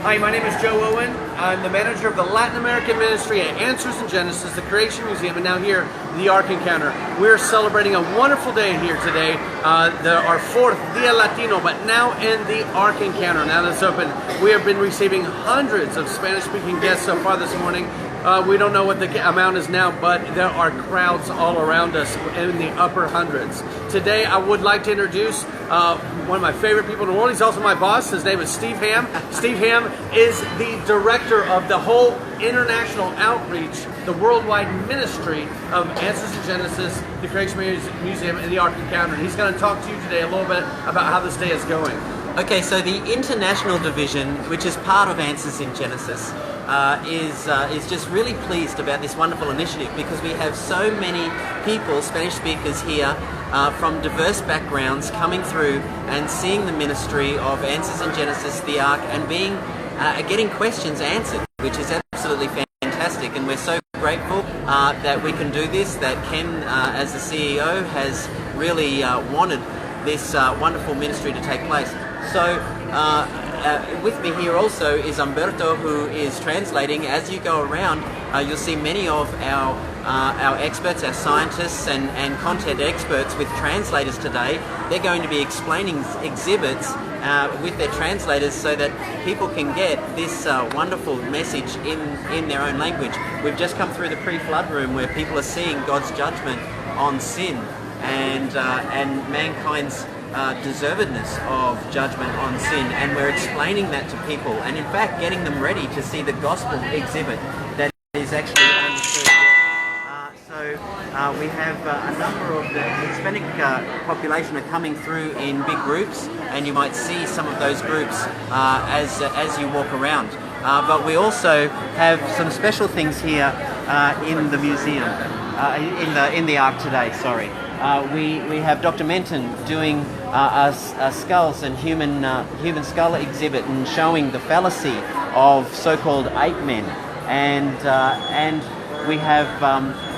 Hi, my name is Joe Owen. I'm the manager of the Latin American Ministry at Answers in Genesis, the Creation Museum, and now here, the Ark Encounter. We're celebrating a wonderful day here today, our fourth Dia Latino, but now in the Ark Encounter. Now that it's open, we have been receiving hundreds of Spanish-speaking guests so far this morning. We don't know what the amount is now, but there are crowds all around us in the upper hundreds. Today, I would like to introduce one of my favorite people in the world. He's also my boss. His name is Steve Ham. Steve Ham is the director of the whole international outreach, the worldwide ministry of Answers in Genesis, the Creation Museum, and the Ark Encounter. And he's going to talk to you today a little bit about how this day is going. Okay, so the international division, which is part of Answers in Genesis, is just really pleased about this wonderful initiative because we have so many people, Spanish speakers here, from diverse backgrounds coming through and seeing the ministry of Answers in Genesis, the Ark, and getting questions answered, which is absolutely fantastic. And we're so grateful that we can do this, that Ken, as the CEO, has really wanted this wonderful ministry to take place. So with me here also is Humberto, who is translating. As you go around, you'll see many of our experts, our scientists and content experts with translators today. They're going to be explaining exhibits with their translators so that people can get this wonderful message in their own language. We've just come through the pre-flood room where people are seeing God's judgment on sin and mankind's deservedness of judgment on sin, and we're explaining that to people and in fact getting them ready to see the gospel exhibit that is actually on the street. We have a number of the Hispanic population are coming through in big groups, and you might see some of those groups as you walk around. But we also have some special things here in the museum, in the Ark today. Sorry. We have Dr. Menton doing a skulls and human skull exhibit and showing the fallacy of so-called ape men, and we have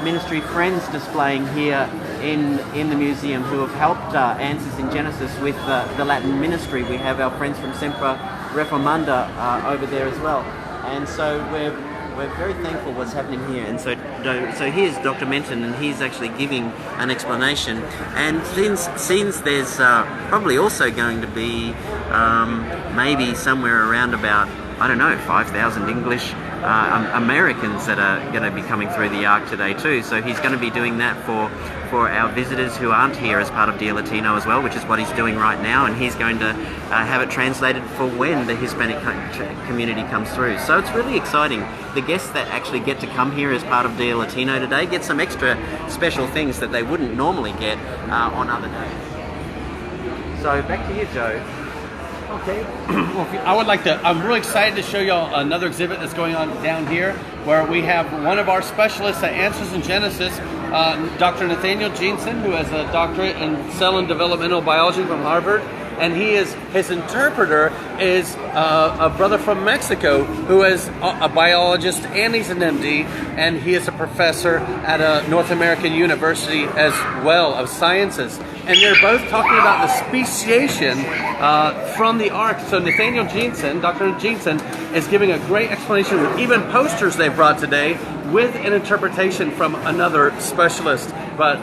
ministry friends displaying here in the museum who have helped Answers in Genesis with the Latin ministry. We have our friends from Sempre Reformanda over there as well, and so we're very thankful what's happening here. And so here's Dr. Menton, and he's actually giving an explanation. And since there's probably also going to be maybe somewhere around about, I don't know, 5,000 English Americans that are going to be coming through the Ark today too. So he's going to be doing that for our visitors who aren't here as part of Dia Latino as well, which is what he's doing right now, and he's going to have it translated for when the Hispanic community comes through. So it's really exciting. The guests that actually get to come here as part of Dia Latino today get some extra special things that they wouldn't normally get on other days. So back to you, Joe. Okay. I'm really excited to show y'all another exhibit that's going on down here, where we have one of our specialists at Answers in Genesis, Dr. Nathaniel Jensen, who has a doctorate in cell and developmental biology from Harvard. And his interpreter is a brother from Mexico who is a biologist, and he's an MD, and he is a professor at a North American university as well of sciences. And they're both talking about the speciation from the Ark. So Nathaniel Jensen, Dr. Jensen, is giving a great explanation with even posters they brought today with an interpretation from another specialist, but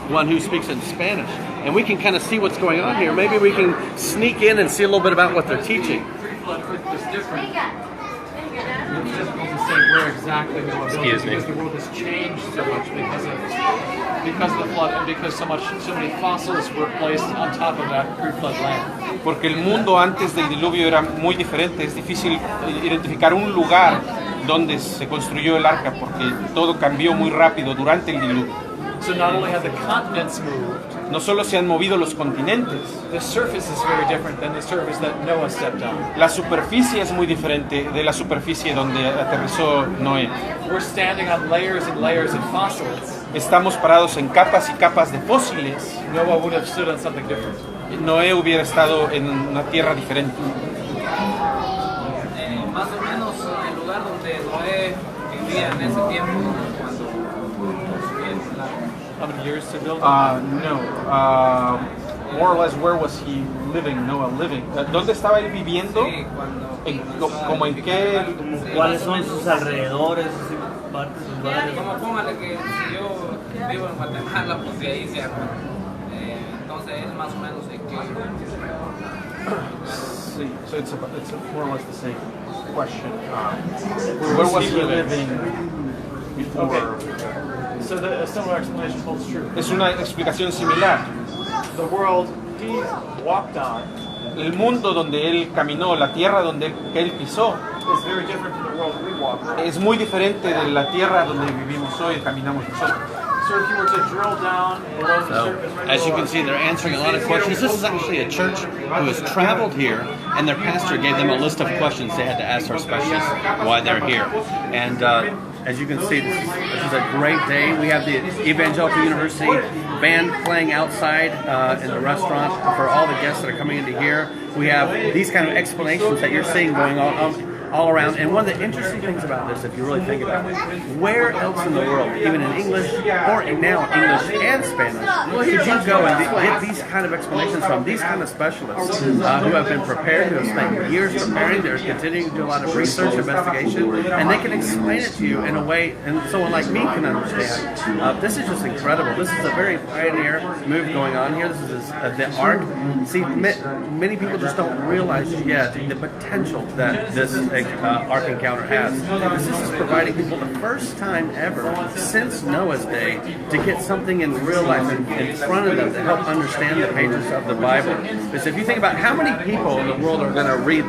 one who speaks in Spanish. And we can kind of see what's going on here. Maybe we can sneak in and see a little bit about what they're teaching. Pre-flood Earth was different. It's difficult to say where exactly we will build because the world has changed so much because of the flood and because so many fossils were placed on top of that pre-flood land. Porque el mundo antes del diluvio era muy diferente. Es difícil identificar un lugar donde se construyó el arca porque todo cambió muy rápido durante el diluvio. So not only have the continents moved, no solo se han movido los continentes, the surface is very different than the surface that Noah stepped on. La superficie es muy diferente de la superficie donde aterrizó Noé. We're standing on layers and layers of fossils. Estamos parados en capas y capas de fósiles. Noah would have stood on something different. Noé hubiera estado en una tierra diferente. Más o menos el lugar donde Noé vivía en ese tiempo cuando construía el arca. How many years to build? No. more or less, where was he living, Noah living? ¿Dónde estaba él viviendo? Sí, cuando ¿Como en qué? ¿Cuáles son sus alrededores, sus partes, sus barrios? como póngale que si yo vivo en Guatemala, pues de ahí se arma. Entonces es más o menos de que Sí, so it's more or less the same question. Where was he living before? So a similar explanation holds true. Es una explicación similar. The world he walked on El mundo donde él caminó, la tierra que él pisó, is very different from the world we walk on. es muy diferente de la tierra donde vivimos hoy, caminamos nosotros. So if you were to drill down below the So, surface, as you can see, they're answering a lot of questions. This is actually a church who has traveled here, and their pastor gave them a list of questions they had to ask our specialists why they're here. And as you can see, this is a great day. We have the Evangelical University band playing outside in the restaurant for all the guests that are coming into here. We have these kind of explanations that you're seeing going on all around. And one of the interesting things about this, if you really think about it, where else in the world, even in English or now English and Spanish, could you go and get these kind of explanations from these kind of specialists who have been prepared, who have spent years preparing, they're continuing to do a lot of research, investigation, and they can explain it to you in a way and someone like me can understand. This is just incredible. This is a very pioneer move going on here. This is the Ark. See, many people just don't realize yet the potential that this Ark Encounter has. This is providing people the first time ever since Noah's day to get something in real life in front of them to help understand the pages of the Bible. Because if you think about how many people in the world are going to read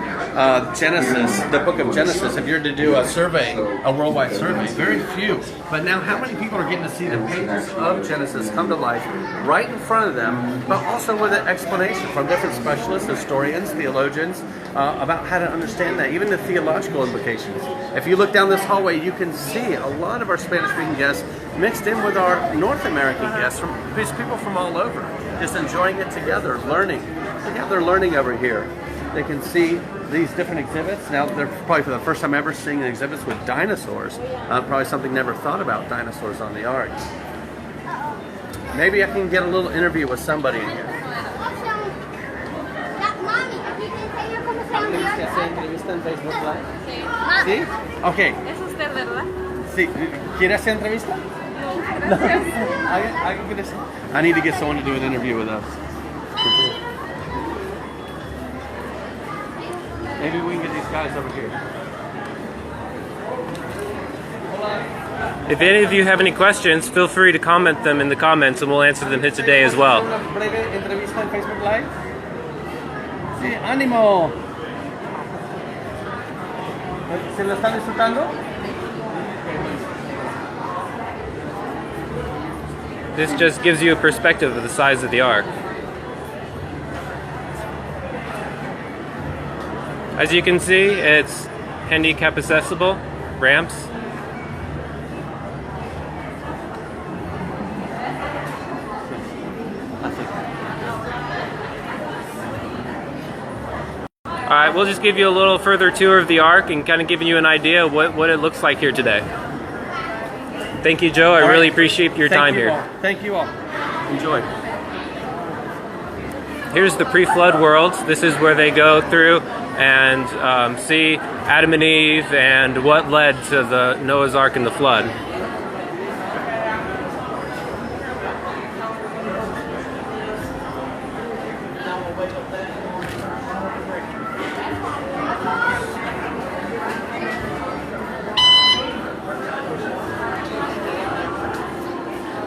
Genesis, the book of Genesis, if you're to do a survey, a worldwide survey, very few. But now how many people are getting to see the pages of Genesis come to life right in front of them, but also with an explanation from different specialists, historians, theologians, about how to understand that, even the theological implications. If you look down this hallway, you can see a lot of our Spanish-speaking guests mixed in with our North American guests, from these people from all over, just enjoying it together, learning. Look how they're learning over here. They can see these different exhibits. Now they're probably for the first time ever seeing exhibits with dinosaurs. Probably something never thought about dinosaurs on the Ark. Maybe I can get a little interview with somebody in here. ¿Hace entrevista en Facebook Live? ¿Sí? Ok. ¿Es usted, verdad? Sí. ¿Quiere hacer entrevista? No, gracias. I need to get someone to do an interview with us. Maybe we can get these guys over here. If any of you have any questions, feel free to comment them in the comments and we'll answer them here today as well. ¿Una breve entrevista en Facebook Live? Sí, ánimo. ¿Se lo están disfrutando? This just gives you a perspective of the size of the Ark. As you can see, it's handicap accessible, ramps. Alright, we'll just give you a little further tour of the Ark and kind of giving you an idea of what it looks like here today. Thank you, Joe. I really appreciate your time here. Thank you all. Enjoy. Here's the pre-flood world. This is where they go through and see Adam and Eve and what led to the Noah's Ark and the flood.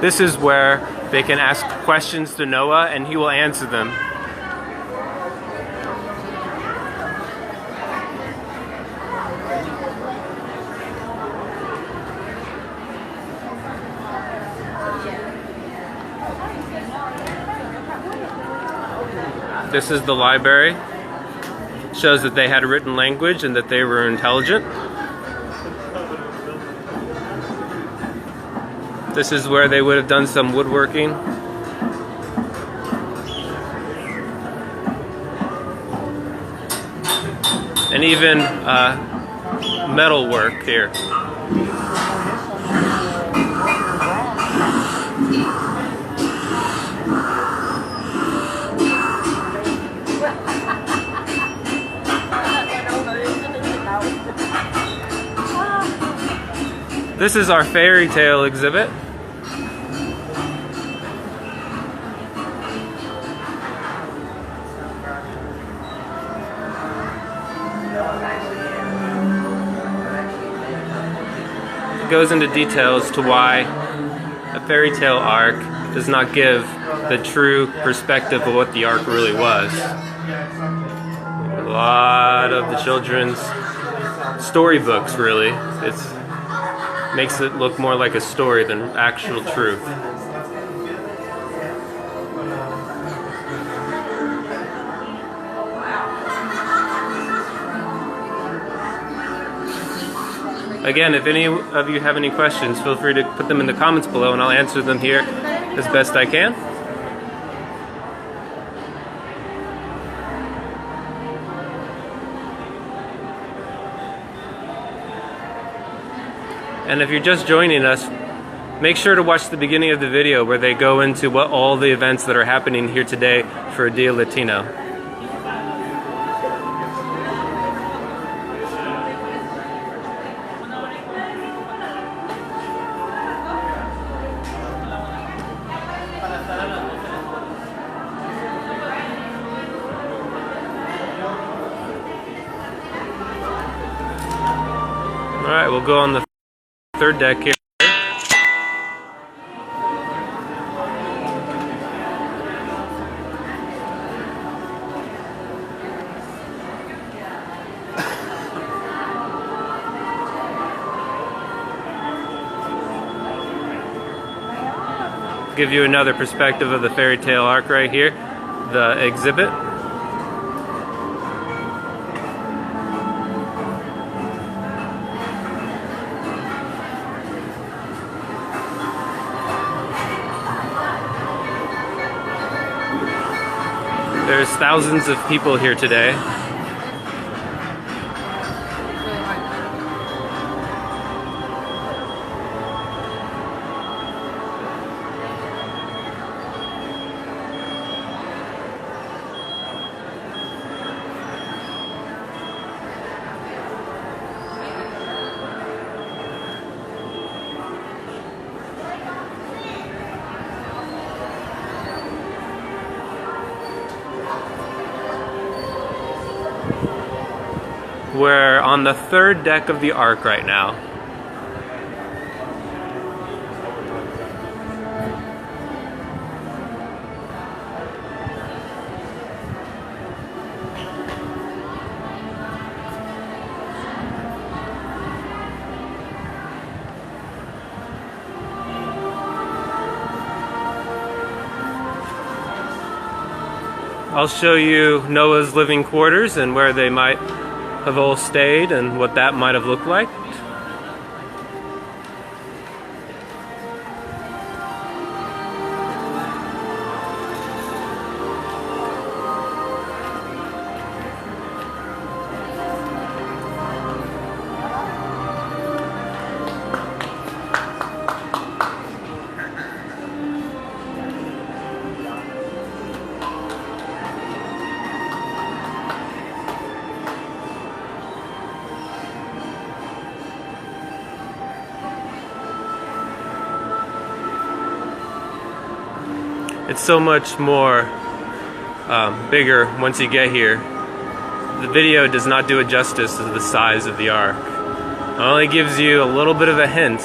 This is where they can ask questions to Noah and he will answer them. This is the library. Shows that they had a written language and that they were intelligent. This is where they would have done some woodworking. And even metal work here. This is our fairy tale exhibit. It goes into details to why a fairy tale ark does not give the true perspective of what the ark really was. A lot of the children's storybooks, really. It makes it look more like a story than actual truth. Again, if any of you have any questions, feel free to put them in the comments below and I'll answer them here as best I can. And if you're just joining us, make sure to watch the beginning of the video where they go into what all the events that are happening here today for Dia Latino. Alright, we'll go on the third deck here. Give you another perspective of the fairy tale ark right here, the exhibit. There's thousands of people here today. We're on the third deck of the Ark right now. I'll show you Noah's living quarters and where they might have all stayed and what that might have looked like. It's so much more bigger once you get here. The video does not do it justice to the size of the Ark. It only gives you a little bit of a hint.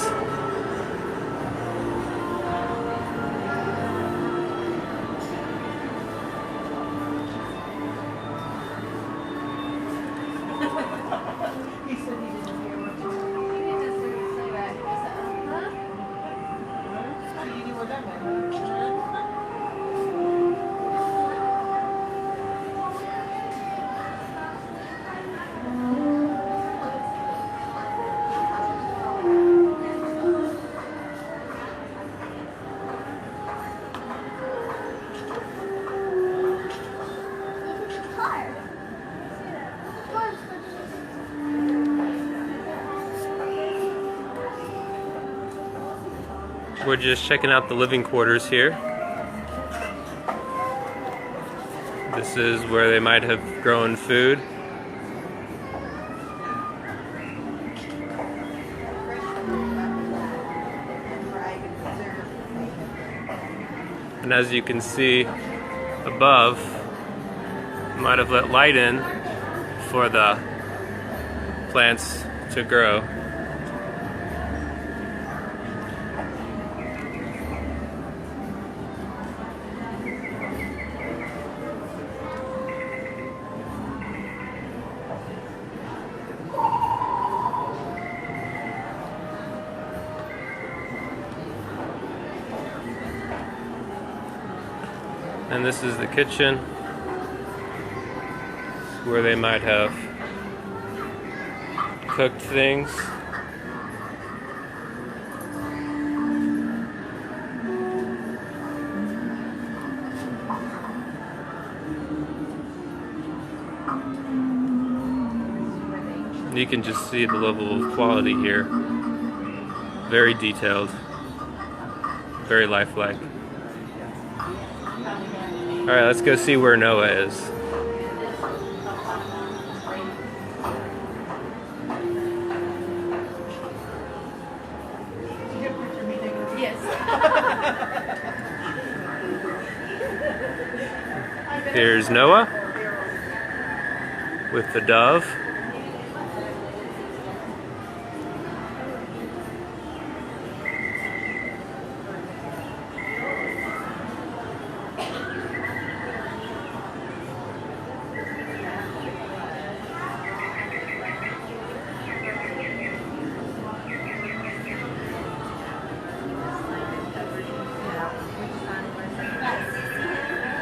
We're just checking out the living quarters here. This is where they might have grown food. And as you can see above, might have let light in for the plants to grow. And this is the kitchen, where they might have cooked things. You can just see the level of quality here. Very detailed, very lifelike. Alright, let's go see where Noah is. Yes. Here's Noah with the dove.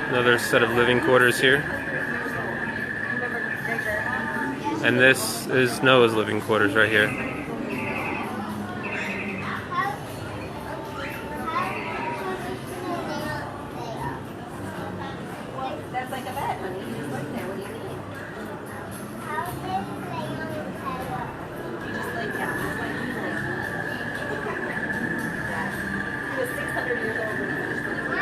Another set of living quarters here. And this is Noah's living quarters right here. That's like a bed, honey. Just like there. What do you need? You just lay down. Just like you lay. He was 600 years old when he finished living.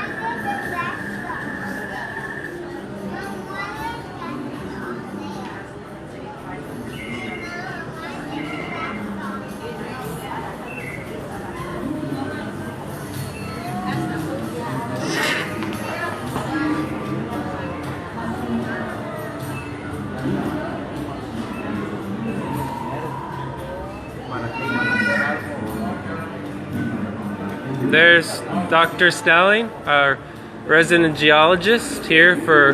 There's Dr. Snelling, our resident geologist here for...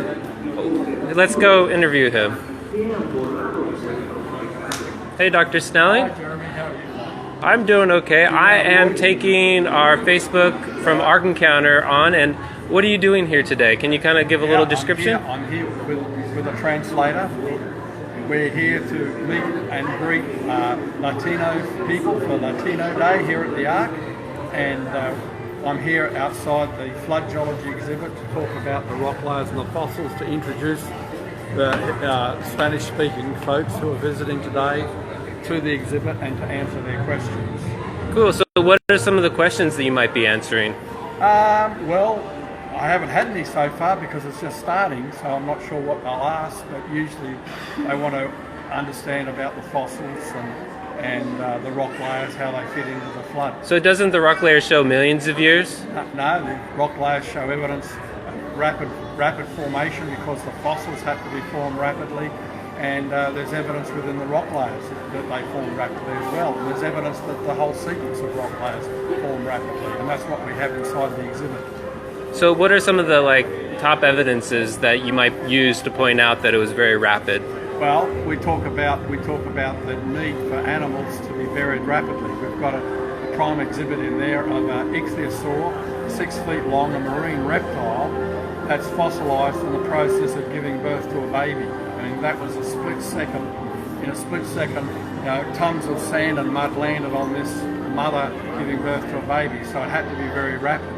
Let's go interview him. Hey, Dr. Snelling. Hi, Jeremy. How are you? I'm doing okay. I am taking our Facebook from Ark Encounter on, and what are you doing here today? Can you kind of give a little description? I'm here with a translator. We're here to meet and greet Latino people for Latino Day here at the Ark. And I'm here outside the flood geology exhibit to talk about the rock layers and the fossils, to introduce the Spanish-speaking folks who are visiting today to the exhibit and to answer their questions. Cool. So what are some of the questions that you might be answering? Well, I haven't had any so far because it's just starting, so I'm not sure what they'll ask, but usually they want to understand about the fossils and the rock layers, how they fit into the flood. So doesn't the rock layer show millions of years? No, the rock layers show evidence of rapid formation because the fossils have to be formed rapidly, and there's evidence within the rock layers that they form rapidly as well. And there's evidence that the whole sequence of rock layers form rapidly, and that's what we have inside the exhibit. So what are some of the top evidences that you might use to point out that it was very rapid? Well, we talk about the need for animals to be buried rapidly. We've got a prime exhibit in there of an ichthyosaur, 6 feet long, a marine reptile that's fossilised in the process of giving birth to a baby. I mean, that was a split second. In a split second, tons of sand and mud landed on this mother giving birth to a baby, so it had to be very rapid.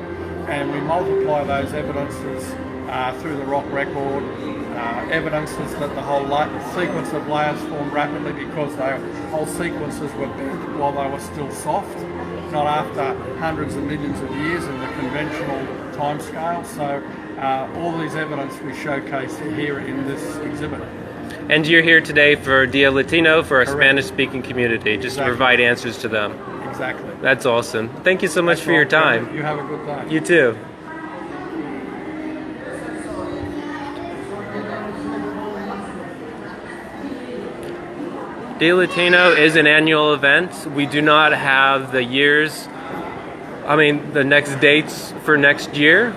And we multiply those evidences through the rock record, evidences that the whole sequence of layers formed rapidly because whole sequences were bent while they were still soft, not after hundreds of millions of years in the conventional time scale. So all these evidence we showcase here in this exhibit. And you're here today for Dia Latino, for a Spanish-speaking community, just to provide answers to them. Exactly. That's awesome. Thank you so much for your time. You have a good day. You too. Dia Latino is an annual event. We do not have the years, the next dates for next year,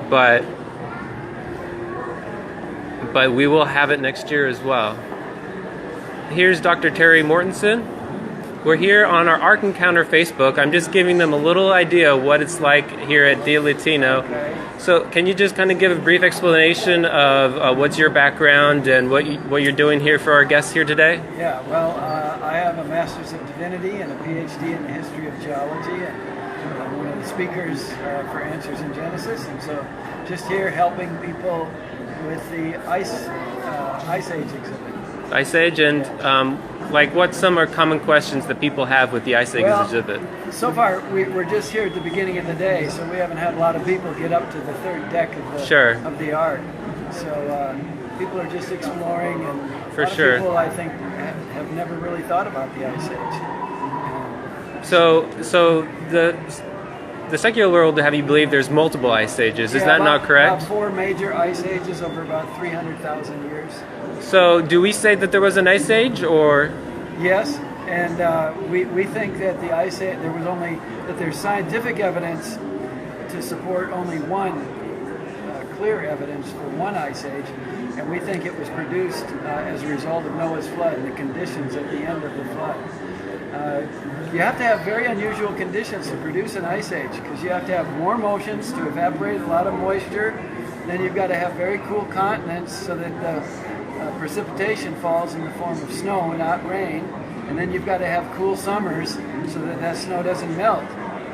but we will have it next year as well. Here's Dr. Terry Mortensen. We're here on our Ark Encounter Facebook. I'm just giving them a little idea of what it's like here at Dia Latino. Okay. So can you just kind of give a brief explanation of what's your background and what you're doing here for our guests here today? Yeah, well, I have a Master's of Divinity and a PhD in the history of geology, and I'm one of the speakers for Answers in Genesis, and so just here helping people with the Ice Age exhibit. Ice Age, and what some are common questions that people have with the Ice Age exhibit? So far, we're just here at the beginning of the day, so we haven't had a lot of people get up to the third deck of the Ark. So people are just exploring, and a lot of people, I think, have never really thought about the Ice Age. So the secular world have you believe there's multiple ice ages. Is that not correct? About 4 major ice ages over about 300,000 years. So do we say that there was an ice age, or? Yes, and we think that the ice age, there's scientific evidence to support only one clear evidence for one ice age, and we think it was produced as a result of Noah's flood and the conditions at the end of the flood. You have to have very unusual conditions to produce an ice age, because you have to have warm oceans to evaporate a lot of moisture. Then you've got to have very cool continents so that the precipitation falls in the form of snow, not rain. And then you've got to have cool summers so that that snow doesn't melt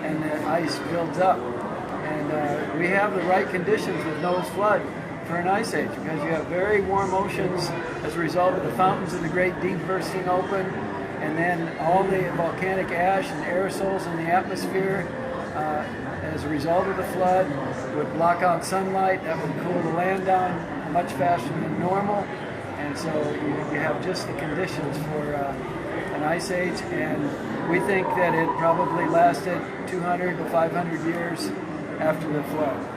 and the ice builds up. And we have the right conditions with Noah's flood for an ice age, because you have very warm oceans as a result of the fountains of the Great Deep bursting open, and then all the volcanic ash and aerosols in the atmosphere as a result of the flood would block out sunlight. That would cool the land down much faster than normal, and so you have just the conditions for an ice age, and we think that it probably lasted 200 to 500 years after the flood.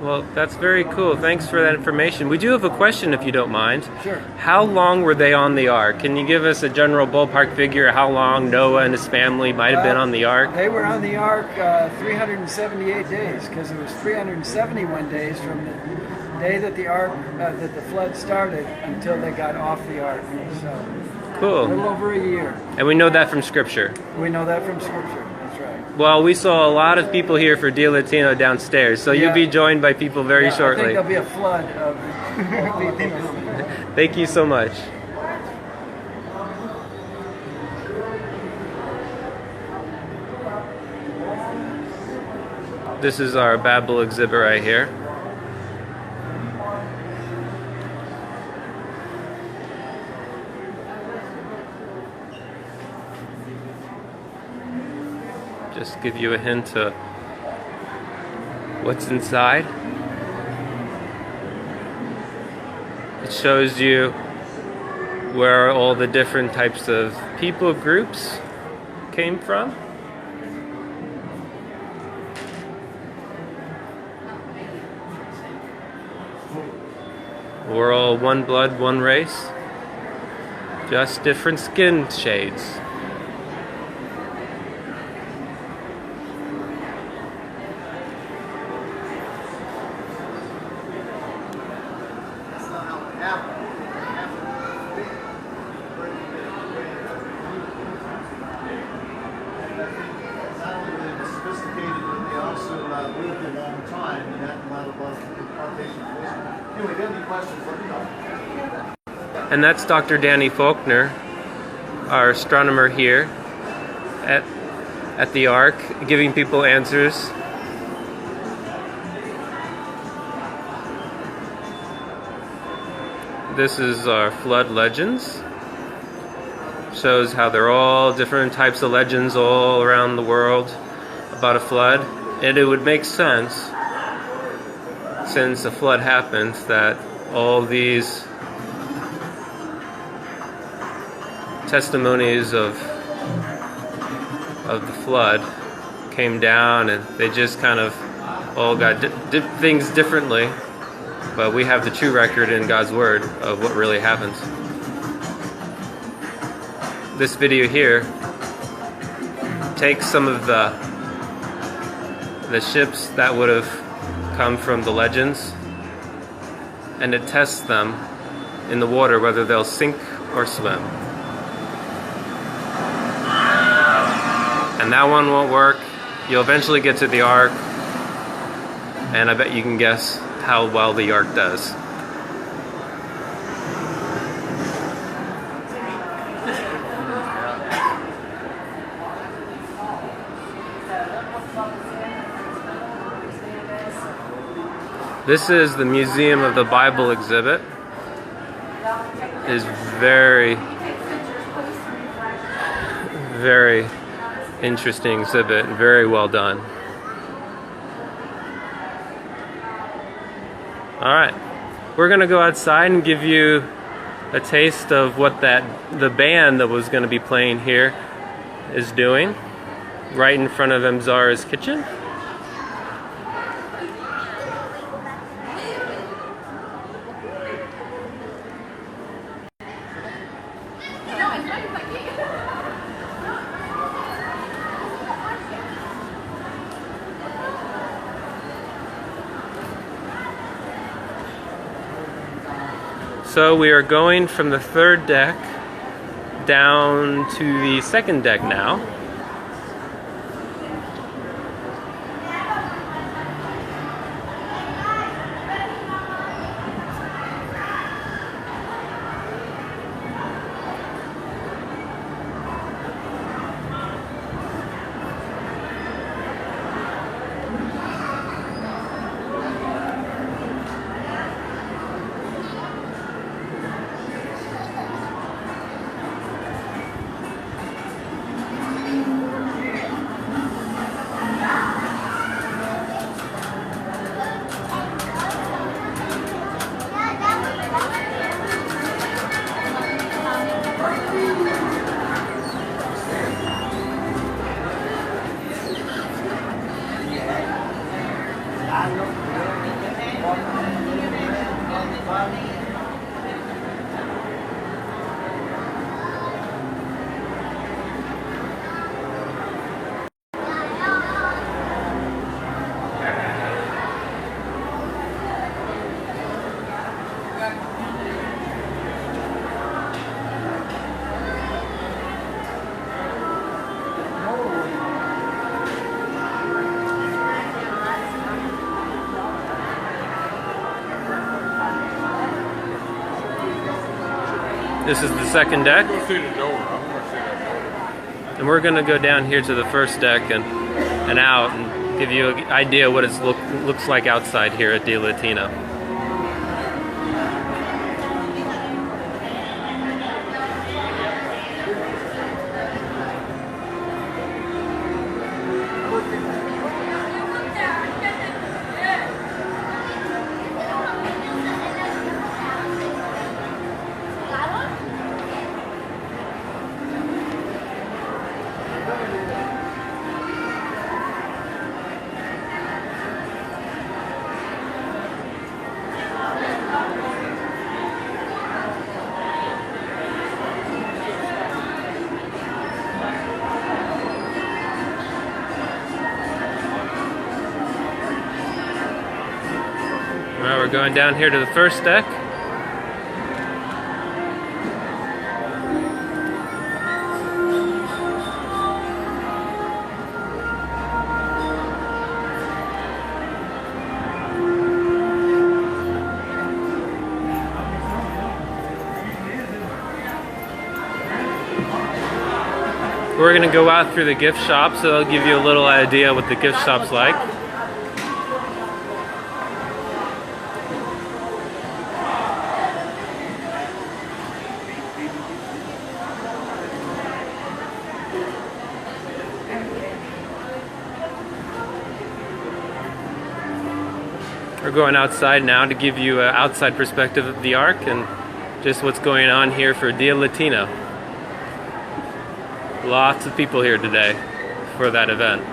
Well, that's very cool. Thanks for that information. We do have a question, if you don't mind. Sure. How long were they on the Ark? Can you give us a general ballpark figure of how long Noah and his family might have been on the Ark? They were on the Ark 378 days, because it was 371 days from the day that the Ark, that the flood started until they got off the Ark. So, cool. A little over a year. And we know that from Scripture. We know that from Scripture. That's right. Well, we saw a lot of people here for Dia Latino downstairs, so you'll be joined by people very shortly. I think there'll be a flood of people. Thank you so much. This is our Babel exhibit right here. Just give you a hint of what's inside. It shows you where all the different types of people groups came from. We're all one blood, one race, just different skin shades. And that's Dr. Danny Faulkner, our astronomer here at the Ark, giving people answers. This is our flood legends. Shows how they're all different types of legends all around the world about a flood. And it would make sense, since a flood happened, that all these testimonies of the flood came down, and they just kind of all got things differently, but we have the true record in God's Word of what really happens. this video here takes some of the ships that would have come from the legends, and it tests them in the water whether they'll sink or swim. And that one won't work. You'll eventually get to the Ark, and I bet you can guess how well the Ark does. This is the Museum of the Babel Exhibit. It is very, very interesting exhibit, very well done. Alright, we're gonna go outside and give you a taste of what the band that was gonna be playing here is doing, right in front of Zara's kitchen. So we are going from the third deck down to the second deck now. This is the second deck, and we're going to go down here to the first deck and out and give you an idea what it looks like outside here at the Latino. Alright, we're going down here to the first deck. We're going to go out through the gift shop, so I'll give you a little idea what the gift shop's like. We're going outside now to give you an outside perspective of the Ark and just what's going on here for Dia Latino. Lots of people here today for that event.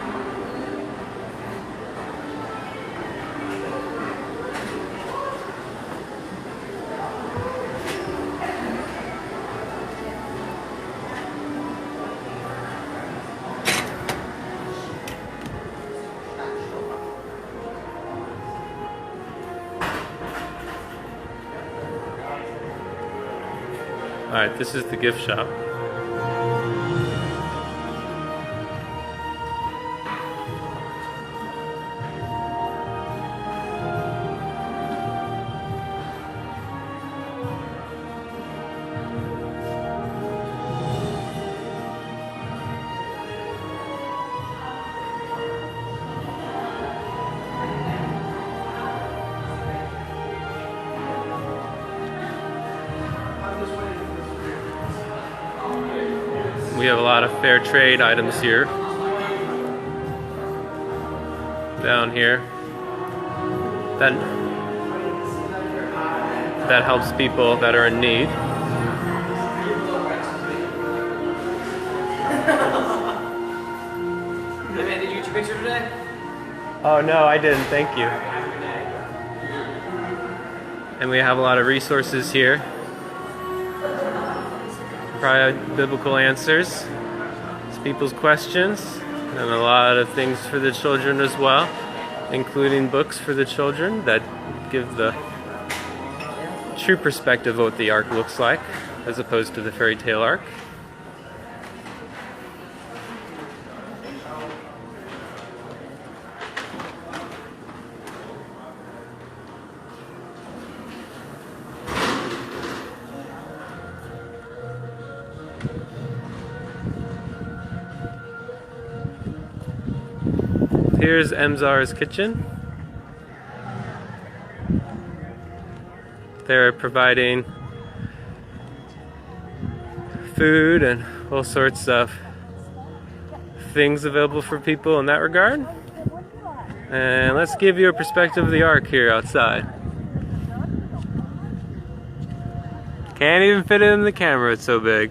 Alright, this is the gift shop. We have a lot of fair trade items here. Down here. That helps people that are in need. Hey man, did you get your picture today? Oh no, I didn't, thank you. And we have a lot of resources here. Probably biblical answers to people's questions, and a lot of things for the children as well, including books for the children that give the true perspective of what the Ark looks like, as opposed to the fairy tale Ark. Here's Emzar's kitchen. They're providing food and all sorts of things available for people in that regard. And let's give you a perspective of the Ark here outside. Can't even fit it in the camera, it's so big.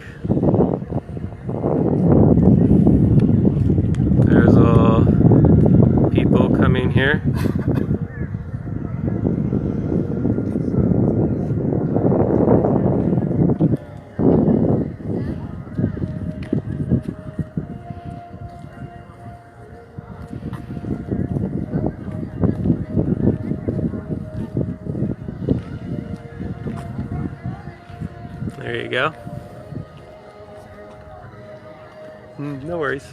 There's all people coming here. There you go. No worries.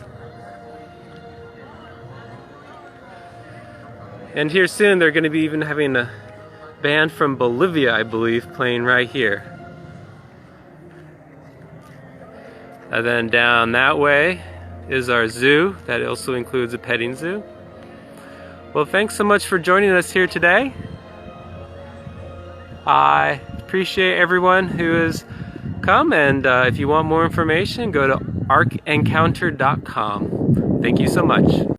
And here soon they're going to be even having a band from Bolivia, I believe, playing right here. And then down that way is our zoo. That also includes a petting zoo. Well, thanks so much for joining us here today. I appreciate everyone who has come, and if you want more information, go to arkencounter.com. Thank you so much.